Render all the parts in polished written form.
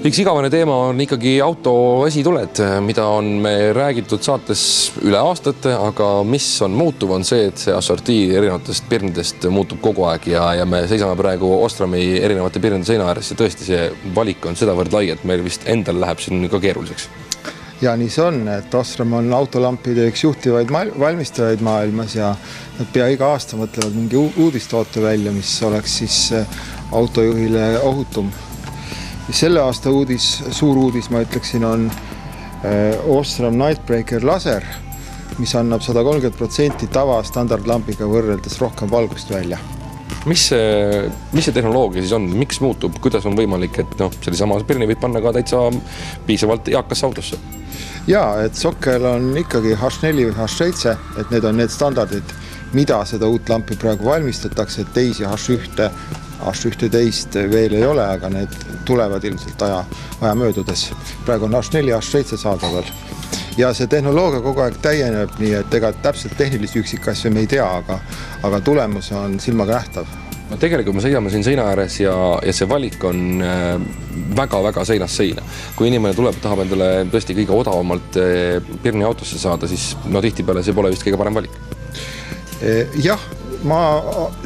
Üks igavene teema on ikkagi auto esituled, mida on me räägitud saates üle aastate, aga mis on muutuv on see, et see assortii erinevatest pirnidest muutub kogu aeg ja me seisame praegu Ostrami erinevate pirnide seina ääres ja tõesti see valik on sedavõrd lai, et meil vist endal läheb siin ka keeruliseks. Ja nii see on, et Ostrom on autolampide üks juhtivaid valmistajaid maailmas ja nad pea iga aasta mõtlevad mingi uudistoote välja, mis oleks siis autojuhile ohutum. Selle aasta suur uudis, ma ütleksin, on Ostrom Nightbreaker laser, mis annab 130% tava standardlampiga võrreldes rohkem valgust välja. Mis see tehnoloogia siis on? Miks muutub? Kuidas on võimalik, et selli sama pirni võib panna ka täitsa piisavalt eakasse autosse? Jaa, et sokkel on ikkagi H4 või H7, et need on need standardid, mida seda uut lampi praegu valmistatakse, et teisi H1 veel ei ole, aga need tulevad ilmselt aja möödudes. Praegu on H4 ja H7 saadaval. Ja see tehnoloogia kogu aeg täieneb nii, et ega täpselt tehnilisi üksikasju me ei tea, aga tulemus on silmaga nähtav. Tegelikult me sõidame siin seina ääres ja see valik on väga-väga seinast seina. Kui inimene tuleb, tahab endale tõesti kõige odavamalt pirni autosse saada, siis tihtipeale see pole vist kõige parem valik. Jah, ma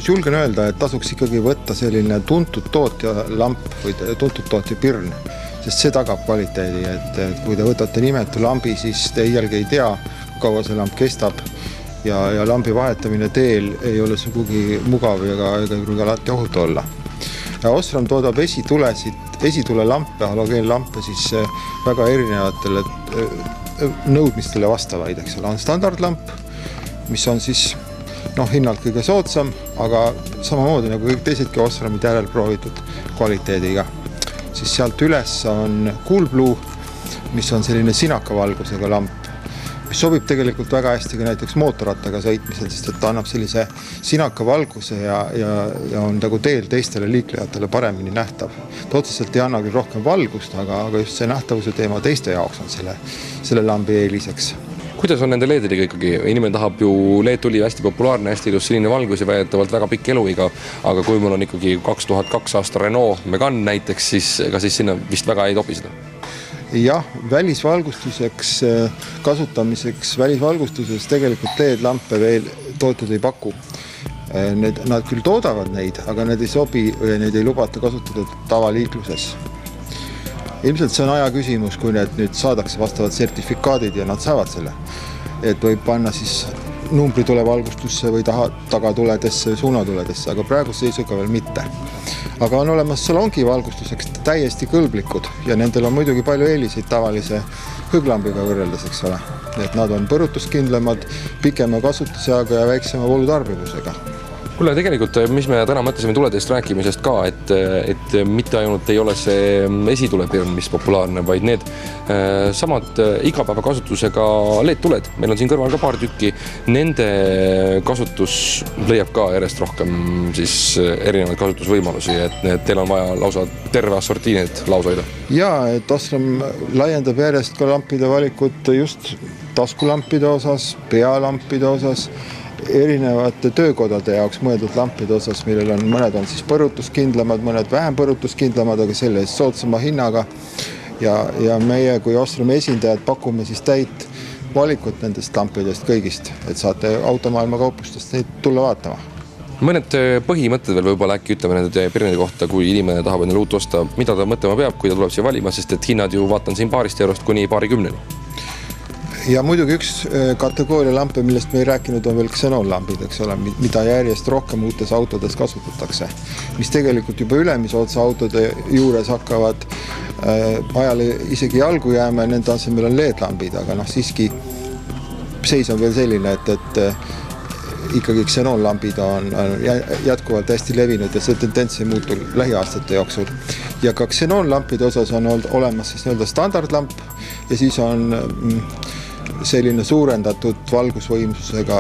julgen öelda, et tasuks ikkagi võtta selline tuntud tootja lamp või tuntud tootja pirn, sest see tagab kvaliteedi, et kui te võtate nimetu lambi, siis te iialgi ei tea, kaua see lamp kestab ja lambi vahetamine teel ei ole sugugi mugav ega alati ohutu olla. Ja Ostrom toodab esitule lampe, halogeenlampe siis väga erinevatele nõudmistele vastavaid, eks ole. On standardlamp, mis on siis hinnalt kõige soodsam, aga samamoodi nagu kõik teisedki Ostromid järel proovitud kvaliteediga. Siis sealt üles on Coolblue, mis on selline sinakavalgusega lamp, mis sobib tegelikult väga hästi ka näiteks mootorrattaga sõitmisel, sest et ta annab sellise sinakavalguse ja on nagu teel teistele liiklejatele paremini nähtav. Ta otseselt ei anna küll rohkem valgust, aga just see nähtavuse teema teiste jaoks on selle lambi eeliseks. Kuidas on nende LED-idega ikkagi? Inimene tahab ju LED tuli hästi populaarne, hästi ilus sinine valgus ja väidetavalt väga pikk eluiga, aga kui mul on ikkagi 2002 aasta Renault Megane näiteks, siis sinna vist väga ei topi seda. Jah, välisvalgustuseks kasutamiseks, välisvalgustuses tegelikult LED-lampe veel tootjad ei paku. Nad küll toodavad neid, aga need ei sobi või neid ei lubata kasutada tavaliikluses. Ilmselt see on aja küsimus, kui need nüüd saadakse vastavad sertifikaadid ja nad saavad selle. Et võib panna siis numbritulevalgustusse või tagatuledesse, suunatuledesse, aga praegu seisuga veel mitte. Aga on olemas salongi valgustuseks täiesti kõlblikud ja nendel on muidugi palju eeliseid tavalise hõglambiga võrreldes, eks ole. Et nad on põrutuskindlamad, pikema kasutusajaga ja väiksema voolutarbimusega. Kuule, tegelikult, mis me täna mõtlesime tuledest rääkimisest ka, et mitte ainult ei ole see esitulepirn, mis populaarne, vaid need samad igapäeva kasutusega LED-tuled. Meil on siin kõrval ka paar tükki. Nende kasutus leiab ka järjest rohkem siis erinevaid kasutusvõimalusi, et teil on vaja lausa terve assortiinid lausoida. Jaa, et Ostrom laiendab järjest ka lampide valikut just taskulampide osas, pealampide osas, erinevate töökodade jaoks mõeldud lampide osas, millel on mõned on siis põrutuskindlamad, mõned vähem põrutuskindlamad, aga selle eest soodsama hinnaga. Ja meie kui Ostromi esindajad pakume siis täit valikut nendest lampidest kõigist, et saate automaailma kaupustest neid tulla vaatama. Mõned põhimõtted veel võib-olla äkki ütleme nende pirnide kohta, kui inimene tahab endale uut osta, mida ta mõtlema peab, kui ta tuleb siia valima, sest et hinnad ju vaatan siin €2 kuni $20. Ja muidugi üks kategooria lampe, millest me ei rääkinud, on veel xenonlampid, eks ole, mida järjest rohkem uutes autodes kasutatakse, mis tegelikult juba ülemisootsa autode juures hakkavad ajale isegi jalgu jääma ja nende asemel on LED-lambid, aga siiski seis on veel selline, et ikkagi xenonlambid on jätkuvalt hästi levinud ja see tendents ei muutu lähiaastate jooksul. Ja ka xenonlampide osas on olemas siis nii-öelda standardlamp ja siis on selline suurendatud valgusvõimsusega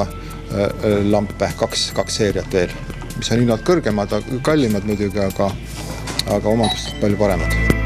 lampe, kaks seeriat veel, mis on hinnad kõrgemad, kallimad muidugi, aga omandustest palju paremad.